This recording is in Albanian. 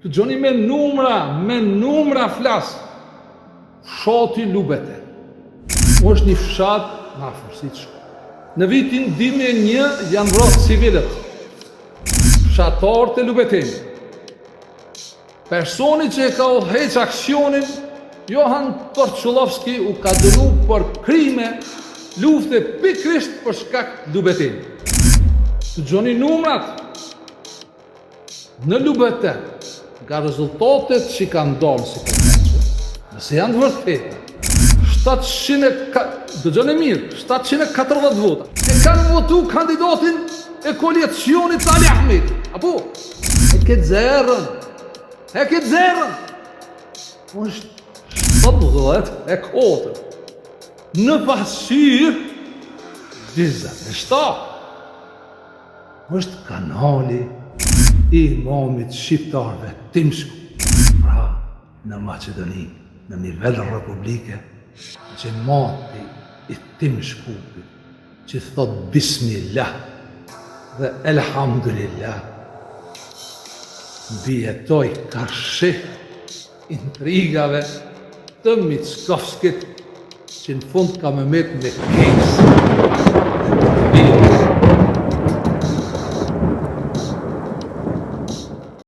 Të gjoni me numra flas. Fshati Lubete. Është një fshat në afër, si që. Në vitin 2001 janë vrarë civilët, fshatarët e Lubetenit. Personi që e ka udhëheq aksionin, Johan Torçullovski, u ka dënu për krime, lufte pikrisht për shkak Lubetenit. Të gjoni numrat. Në Lubeten, nga rezultatet që kanë dalë si përmeqë, nëse janë të vërteta, 740 vota, e kanë votu kandidatin e koalicionit Ali Ahmeti. Apo? E këtë zerën. Është 74. Në pasqyrë, 27. Është kanali i imamit shqiptarve Timshku. Pra, në Maqedoni, në nivel republike, gjemati i Timshkupit, që thot Bismillah dhe Elhamdulillah, bjetoj karshih intrigave të Mickovskit, që në fund ka me met me keq.